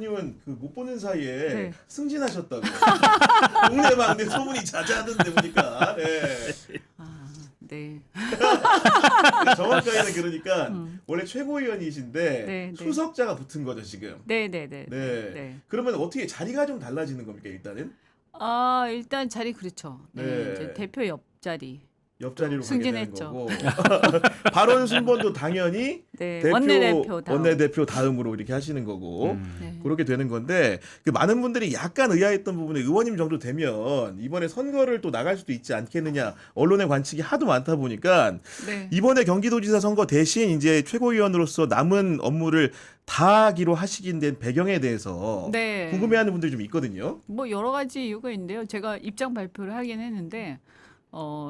의원님은 그 못 보는 사이에 네. 승진하셨다고. 동네방네 소문이 자자하던데 보니까. 네. 아, 네. 정확하게는 그러니까 원래 최고위원이신데 네, 네. 수석자가 붙은 거죠 지금. 네네네. 네. 네. 그러면 어떻게 자리가 좀 달라지는 겁니까 일단은? 아, 일단 자리 그렇죠. 네. 네. 이제 대표 옆자리. 옆자리로 가게 되는 승진했죠. 거고 발언 순번도 당연히 네. 대표, 원내대표 다음. 원내대표 다음으로 이렇게 하시는 거고 네. 그렇게 되는 건데 그 많은 분들이 약간 의아했던 부분에 의원님 정도 되면 이번에 선거를 또 나갈 수도 있지 않겠느냐 언론의 관측이 하도 많다 보니까 네. 이번에 경기도지사 선거 대신 이제 최고위원으로서 남은 업무를 다 하기로 하시긴 된 배경에 대해서 네. 궁금해하는 분들이 좀 있거든요. 뭐 여러 가지 이유가 있는데요. 제가 입장 발표를 하긴 했는데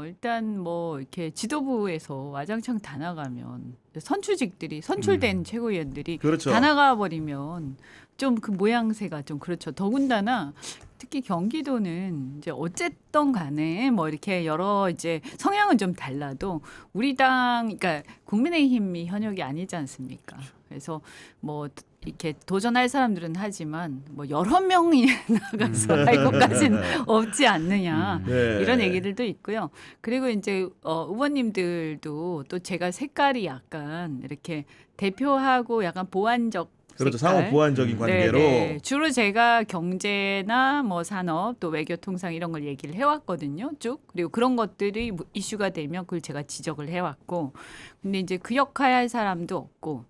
일단 뭐 이렇게 지도부에서 와장창 다 나가면 선출직들이 선출된 최고위원들이 그렇죠. 다 나가 버리면 좀 그 모양새가 좀 그렇죠. 더군다나 특히 경기도는 이제 어쨌든 간에 뭐 이렇게 여러 이제 성향은 좀 달라도 우리 당 그러니까 국민의힘이 현역이 아니지 않습니까? 그래서 뭐 이렇게 도전할 사람들은 하지만 뭐 여러 명이 나가서 할 것까지는 없지 않느냐 네. 이런 얘기들도 있고요. 그리고 이제 의원님들도 또 제가 색깔이 약간 이렇게 대표하고 약간 보완적 그렇죠. 색깔. 상호 보완적인 관계로 네네. 주로 제가 경제나 뭐 산업 또 외교통상 이런 걸 얘기를 해왔거든요. 쭉. 그리고 그런 것들이 이슈가 되면 그걸 제가 지적을 해왔고. 근데 이제 그 역할 할 사람도 없고.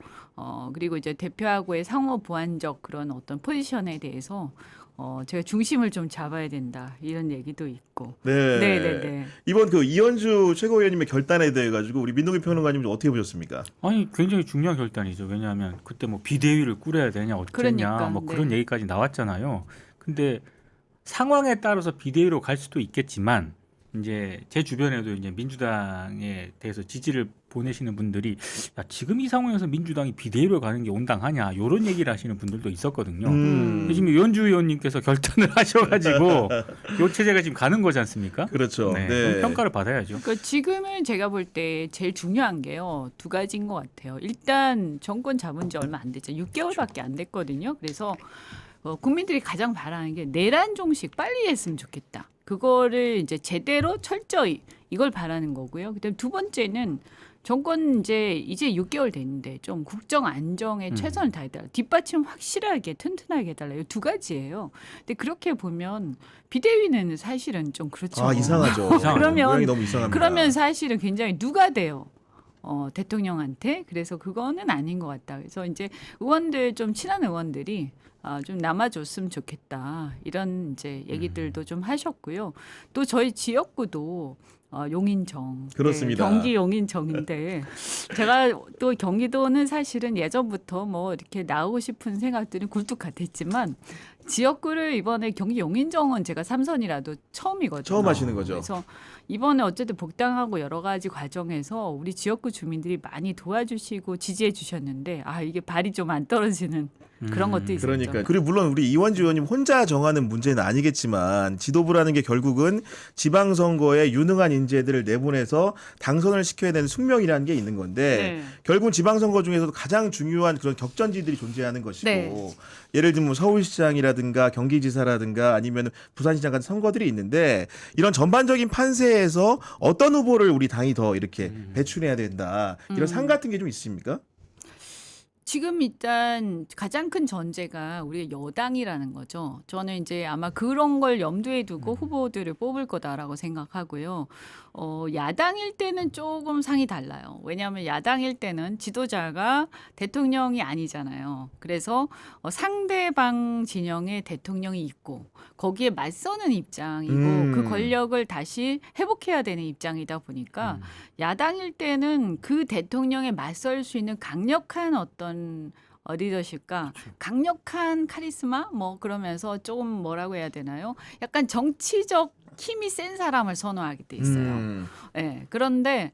그리고 이제 대표하고의 상호 보완적 그런 어떤 포지션에 대해서 제가 중심을 좀 잡아야 된다 이런 얘기도 있고. 네. 네네네. 이번 그 이현주 최고위원님의 결단에 대해 가지고 우리 민동기 평론가님 좀 어떻게 보셨습니까? 아니 굉장히 중요한 결단이죠. 왜냐하면 그때 뭐 비대위를 꾸려야 되냐 어쩌냐 그러니까, 뭐 네. 그런 얘기까지 나왔잖아요. 근데 상황에 따라서 비대위로 갈 수도 있겠지만 이제 제 주변에도 이제 민주당에 대해서 지지를 보내시는 분들이 야, 지금 이 상황에서 민주당이 비대위로 가는 게 온당하냐 이런 얘기를 하시는 분들도 있었거든요. 근데 지금 이현주 의원님께서 결단을 하셔가지고 요 체제가 지금 가는 거지 않습니까? 그렇죠. 네. 네. 그럼 평가를 받아야죠. 그러니까 지금은 제가 볼 때 제일 중요한 게요. 두 가지인 것 같아요. 일단 정권 잡은 지 얼마 안 됐죠. 6개월밖에 안 됐거든요. 그래서 국민들이 가장 바라는 게 내란 종식 빨리 했으면 좋겠다. 그거를 이제 제대로 철저히 이걸 바라는 거고요. 그다음 두 번째는 정권 이제 6개월 됐는데 좀 국정 안정에 최선을 다해달라. 뒷받침 확실하게 튼튼하게 해달라. 이 두 가지예요. 근데 그렇게 보면 비대위는 사실은 좀 그렇죠. 아 이상하죠. 이상하죠. 모양이 너무 이상합니다. 그러면 사실은 굉장히 누가 돼요? 대통령한테. 그래서 그거는 아닌 것 같다. 그래서 이제 의원들 좀 친한 의원들이 좀 남아줬으면 좋겠다. 이런 이제 얘기들도 좀 하셨고요. 또 저희 지역구도 용인정. 그렇습니다. 네, 경기 용인정인데 제가 또 경기도는 사실은 예전부터 뭐 이렇게 나오고 싶은 생각들은 굴뚝 같았지만 지역구를 이번에 경기 용인정은 제가 3선이라도 처음이거든요. 처음 하시는 거죠. 그래서 이번에 어쨌든 복당하고 여러 가지 과정에서 우리 지역구 주민들이 많이 도와주시고 지지해 주셨는데 이게 발이 좀 안 떨어지는 그런 것도 있었죠. 그러니까 그리고 물론 우리 이원주 의원님 혼자 정하는 문제는 아니겠지만 지도부라는 게 결국은 지방선거에 유능한 인재들을 내보내서 당선을 시켜야 되는 숙명이라는 게 있는 건데 네. 결국은 지방선거 중에서도 가장 중요한 그런 격전지들이 존재하는 것이고 네. 예를 들면 뭐 서울시장이라든가 경기지사라든가 아니면 부산시장 같은 선거들이 있는데 이런 전반적인 판세에서 어떤 후보를 우리 당이 더 이렇게 배출해야 된다 이런 상 같은 게 좀 있습니까? 지금 일단 가장 큰 전제가 우리 여당이라는 거죠. 저는 이제 아마 그런 걸 염두에 두고 후보들을 뽑을 거다라고 생각하고요. 야당일 때는 조금 상이 달라요. 왜냐하면 야당일 때는 지도자가 대통령이 아니잖아요. 그래서 상대방 진영에 대통령이 있고 거기에 맞서는 입장이고 그 권력을 다시 회복해야 되는 입장이다 보니까 야당일 때는 그 대통령에 맞설 수 있는 강력한 어떤 리더십과 강력한 카리스마 뭐 그러면서 조금 뭐라고 해야 되나요? 약간 정치적 힘이 센 사람을 선호하게 돼 있어요. 네, 그런데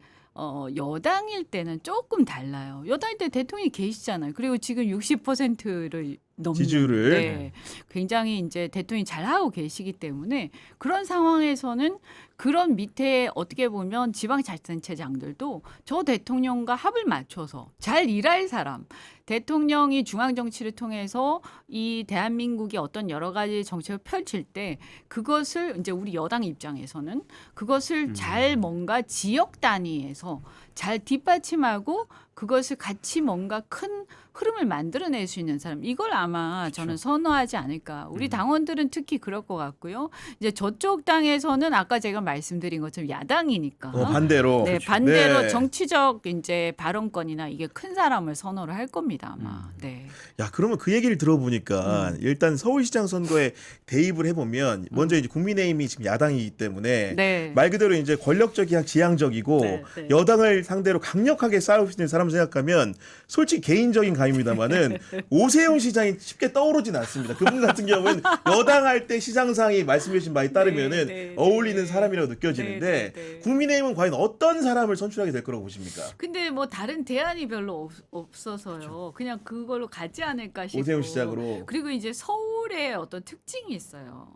여당일 때는 조금 달라요. 여당일 때 대통령이 계시잖아요. 그리고 지금 60%를 넘는 지지율을. 네, 굉장히 이제 대통령이 잘 하고 계시기 때문에 그런 상황에서는 그런 밑에 어떻게 보면 지방자치단체장들도 저 대통령과 합을 맞춰서 잘 일할 사람, 대통령이 중앙정치를 통해서 이 대한민국의 어떤 여러 가지 정책을 펼칠 때 그것을 이제 우리 여당 입장에서는 그것을 잘 뭔가 지역 단위에서 잘 뒷받침하고 그것을 같이 뭔가 큰 흐름을 만들어낼 수 있는 사람, 이걸 아마 저는 선호하지 않을까. 우리 당원들은 특히 그럴 것 같고요. 이제 저쪽 당에서는 아까 제가 말씀드린 것처럼 야당이니까 반대로. 네, 반대로 네. 정치적 이제 발언권이나 이게 큰 사람을 선호를 할 겁니다 아마. 네. 야, 그러면 그 얘기를 들어보니까 일단 서울시장 선거에 대입을 해보면 먼저 이제 국민의힘이 지금 야당이기 때문에 네. 말 그대로 이제 권력적이야 지향적이고 네, 네. 여당을 상대로 강력하게 싸울 수 있는 사람 생각하면 솔직히 개인적인 감입니다만은 오세훈 시장이 쉽게 떠오르진 않습니다. 그분 같은 경우는 여당 할 때 시장상이 말씀해 주신 바에 따르면은 네, 네, 어울리는 네. 사람이라고 느껴지는데 네, 네, 네. 국민의힘은 과연 어떤 사람을 선출하게 될 거라고 보십니까? 근데 뭐 다른 대안이 별로 없어서요. 그냥 그걸로 가지 않을까 싶고. 오세훈 시장으로. 그리고 이제 서울의 어떤 특징이 있어요.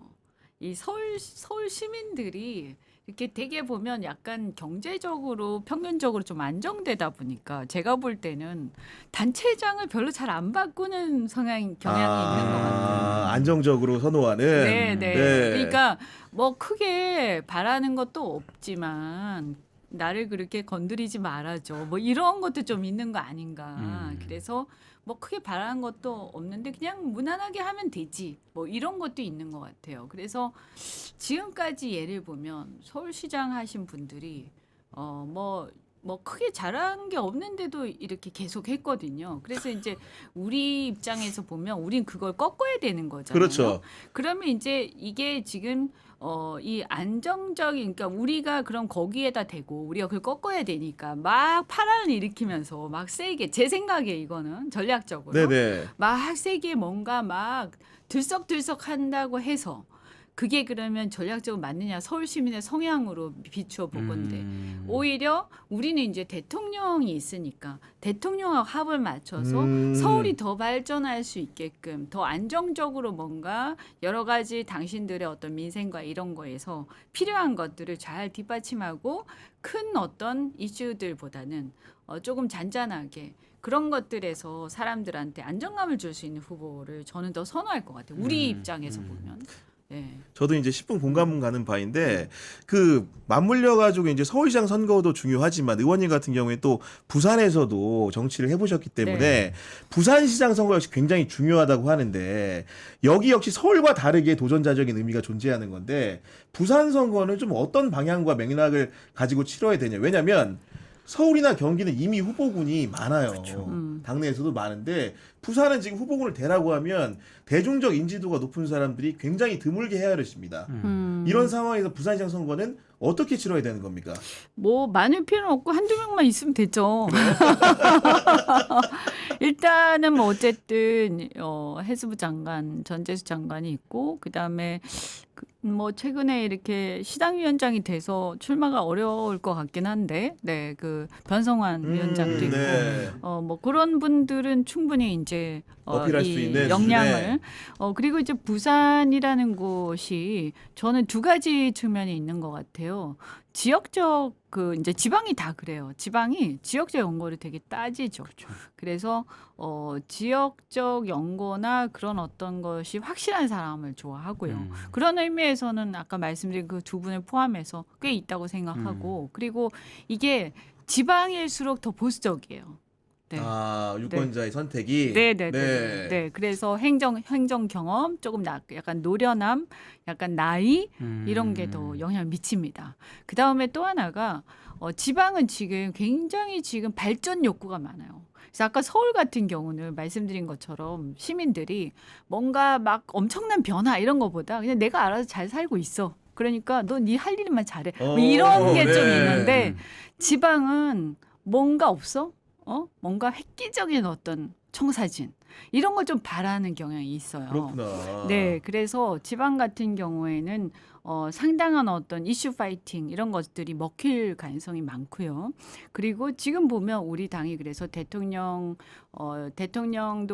이 서울 시민들이 이렇게 되게 보면 약간 경제적으로 평균적으로 좀 안정되다 보니까 제가 볼 때는 단체장을 별로 잘 안 바꾸는 경향이 있는 것 같아요. 안정적으로 선호하는. 네, 네. 네. 그러니까 뭐 크게 바라는 것도 없지만 나를 그렇게 건드리지 말아줘. 뭐 이런 것도 좀 있는 거 아닌가. 그래서 뭐 크게 바라는 것도 없는데 그냥 무난하게 하면 되지. 뭐 이런 것도 있는 것 같아요. 그래서 지금까지 예를 보면 서울시장 하신 분들이 뭐 크게 잘한 게 없는데도 이렇게 계속 했거든요. 그래서 이제 우리 입장에서 보면 우린 그걸 꺾어야 되는 거잖아요. 그렇죠. 그러면 이제 이게 지금 이 안정적인, 그러니까 우리가 그럼 거기에다 대고 우리가 그걸 꺾어야 되니까 막 파란을 일으키면서 막 세게, 제 생각에 이거는 전략적으로 네네. 막 세게 뭔가 막 들썩들썩 한다고 해서 그게 그러면 전략적으로 맞느냐, 서울 시민의 성향으로 비추어 보건데 오히려 우리는 이제 대통령이 있으니까 대통령하고 합을 맞춰서 서울이 더 발전할 수 있게끔 더 안정적으로 뭔가 여러 가지 당신들의 어떤 민생과 이런 거에서 필요한 것들을 잘 뒷받침하고 큰 어떤 이슈들보다는 조금 잔잔하게 그런 것들에서 사람들한테 안정감을 줄 수 있는 후보를 저는 더 선호할 것 같아요. 우리 입장에서 보면. 네. 저도 이제 10분 공감 가는 바인데 그 맞물려 가지고 이제 서울시장 선거도 중요하지만 의원님 같은 경우에 또 부산에서도 정치를 해보셨기 때문에 네. 부산시장 선거 역시 굉장히 중요하다고 하는데 여기 역시 서울과 다르게 도전자적인 의미가 존재하는 건데 부산 선거는 좀 어떤 방향과 맥락을 가지고 치러야 되냐. 왜냐하면 서울이나 경기는 이미 후보군이 많아요. 그렇죠. 당내에서도 많은데 부산은 지금 후보군을 대라고 하면 대중적 인지도가 높은 사람들이 굉장히 드물게 헤아려집니다. 이런 상황에서 부산시장 선거는 어떻게 치러야 되는 겁니까? 뭐 많을 필요는 없고 한두 명만 있으면 되죠. 일단은 뭐 어쨌든 해수부 장관, 전재수 장관이 있고 그다음에 뭐 최근에 이렇게 시당위원장이 돼서 출마가 어려울 것 같긴 한데, 네, 그 변성환 위원장도 있고, 네. 뭐 그런 분들은 충분히 이제 어필할 수 있는 역량을 수준에. 그리고 이제 부산이라는 곳이 저는 두 가지 측면이 있는 것 같아요. 지역적 그 이제 지방이 다 그래요. 지방이 지역적 연고를 되게 따지죠. 그래서 지역적 연고나 그런 어떤 것이 확실한 사람을 좋아하고요. 그런 의미에서는 아까 말씀드린 그 두 분을 포함해서 꽤 있다고 생각하고, 그리고 이게 지방일수록 더 보수적이에요. 네. 유권자의 선택이. 네. 그래서 행정 경험, 조금 약간 노련함, 약간 나이 이런 게 더 영향을 미칩니다. 그 다음에 또 하나가 지방은 지금 굉장히 지금 발전 욕구가 많아요. 그래서 아까 서울 같은 경우는 말씀드린 것처럼 시민들이 뭔가 막 엄청난 변화 이런 거보다 그냥 내가 알아서 잘 살고 있어. 그러니까 너 네 할 일만 잘해. 뭐 이런 게 좀 네. 있는데 지방은 뭔가 없어? 뭔가 획기적인 어떤 청사진 이런 걸 좀 바라는 경향이 있어요. 그렇구나. 네, 그래서 지방 같은 경우에는 상당한 어떤 이슈 파이팅 이런 것들이 먹힐 가능성이 많고요. 그리고 지금 보면 우리 당이 그래서 대통령도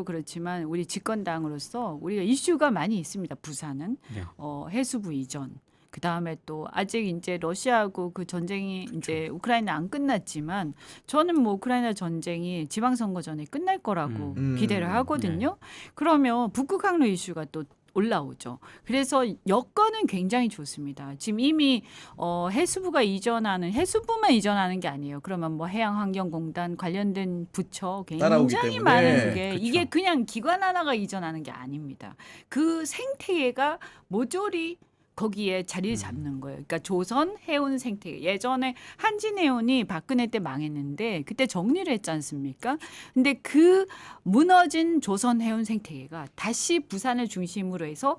그렇지만 우리 집권당으로서 우리가 이슈가 많이 있습니다. 부산은 네. 해수부 이전. 그다음에 또 아직 이제 러시아하고 그 전쟁이 이제 우크라이나 안 끝났지만 저는 뭐 우크라이나 전쟁이 지방선거 전에 끝날 거라고 기대를 하거든요. 그러면 북극 항로 이슈가 또 올라오죠. 그래서 여건은 굉장히 좋습니다. 지금 이미 해수부만 이전하는 게 아니에요. 그러면 뭐 해양환경공단 관련된 부처 따라오기 굉장히 때문에. 많은 게 그쵸. 이게 그냥 기관 하나가 이전하는 게 아닙니다. 그 생태계가 모조리 거기에 자리를 잡는 거예요. 그러니까 조선 해운 생태계. 예전에 한진해운이 박근혜 때 망했는데 그때 정리를 했지 않습니까? 근데 그 무너진 조선 해운 생태계가 다시 부산을 중심으로 해서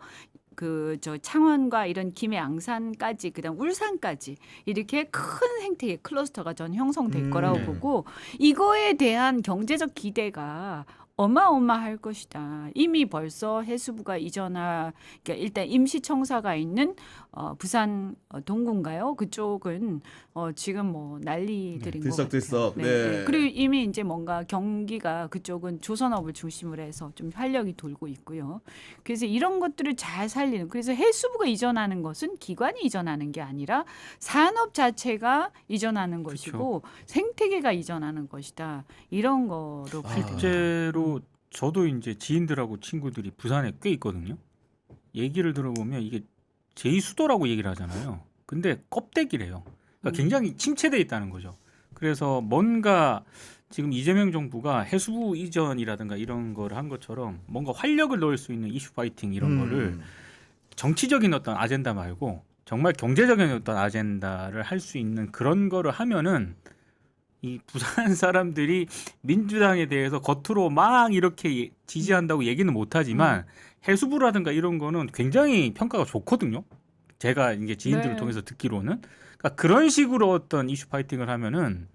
그 저 창원과 이런 김해 앙산까지 그다음 울산까지 이렇게 큰 생태계 클러스터가 전 형성될 거라고 네. 보고 이거에 대한 경제적 기대가 어마어마할 것이다. 이미 벌써 해수부가 그러니까 일단 임시청사가 있는 부산 동구인가요? 그쪽은 지금 뭐 난리들인 것 같아요. 들썩들썩. 네. 그리고 이미 이제 뭔가 경기가 그쪽은 조선업을 중심으로 해서 좀 활력이 돌고 있고요. 그래서 이런 것들을 잘 살리는. 그래서 해수부가 이전하는 것은 기관이 이전하는 게 아니라 산업 자체가 이전하는 것이고 생태계가 이전하는 것이다. 이런 거로 봐야 됩니다. 실제로 저도 이제 지인들하고 친구들이 부산에 꽤 있거든요. 얘기를 들어보면 이게 제2수도라고 얘기를 하잖아요. 근데 껍데기래요. 그러니까 굉장히 침체돼 있다는 거죠. 그래서 뭔가 지금 이재명 정부가 해수부 이전이라든가 이런 거를 한 것처럼 뭔가 활력을 넣을 수 있는 이슈 파이팅 이런 거를 정치적인 어떤 아젠다 말고 정말 경제적인 어떤 아젠다를 할 수 있는 그런 거를 하면은 이 부산 사람들이 민주당에 대해서 겉으로 막 이렇게 지지한다고 얘기는 못하지만 해수부라든가 이런 거는 굉장히 평가가 좋거든요. 제가 이제 지인들을 네. 통해서 듣기로는 그러니까 그런 식으로 어떤 이슈 파이팅을 하면은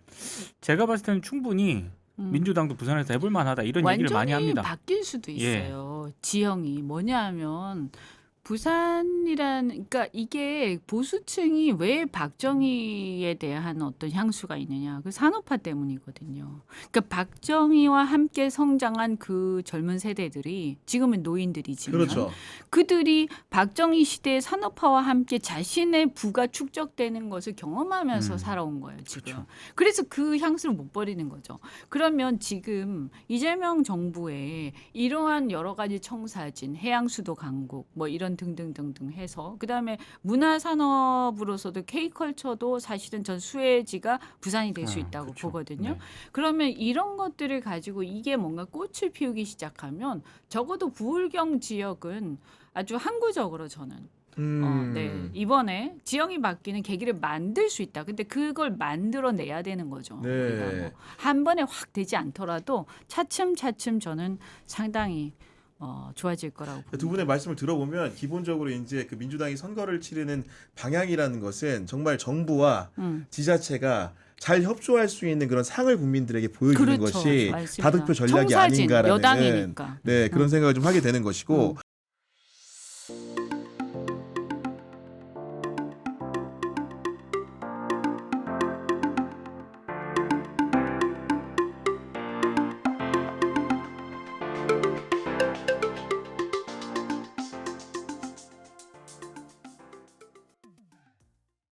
제가 봤을 때는 충분히 민주당도 부산에서 해볼 만하다 이런 얘기를 많이 완전히 합니다. 바뀔 수도 예. 있어요. 지형이 뭐냐면 그러니까 이게 보수층이 왜 박정희에 대한 어떤 향수가 있느냐. 그 산업화 때문이거든요. 그러니까 박정희와 함께 성장한 그 젊은 세대들이 지금은 노인들이지만 그렇죠. 그들이 박정희 시대의 산업화와 함께 자신의 부가 축적되는 것을 경험하면서 살아온 거예요, 지금. 그렇죠. 그래서 그 향수를 못 버리는 거죠. 그러면 지금 이재명 정부의 이러한 여러 가지 청사진, 해양수도 강국, 뭐 이런 등등등등 해서 그다음에 문화산업으로서도 K컬처도 사실은 전 수혜지가 부산이 될 수 있다고 그렇죠. 보거든요. 네. 그러면 이런 것들을 가지고 이게 뭔가 꽃을 피우기 시작하면 적어도 부울경 지역은 아주 항구적으로 저는 네, 이번에 지형이 바뀌는 계기를 만들 수 있다. 근데 그걸 만들어내야 되는 거죠. 네. 우리가 뭐 한 번에 확 되지 않더라도 차츰차츰 저는 상당히 좋아질 거라고 봅니다. 두 분의 말씀을 들어보면 기본적으로 이제 그 민주당이 선거를 치르는 방향이라는 것은 정말 정부와 지자체가 잘 협조할 수 있는 그런 상을 국민들에게 보여주는 그렇죠. 것이 맞습니다. 다득표 전략이 청사진, 아닌가라는 여당이니까. 네, 그런 생각을 좀 하게 되는 것이고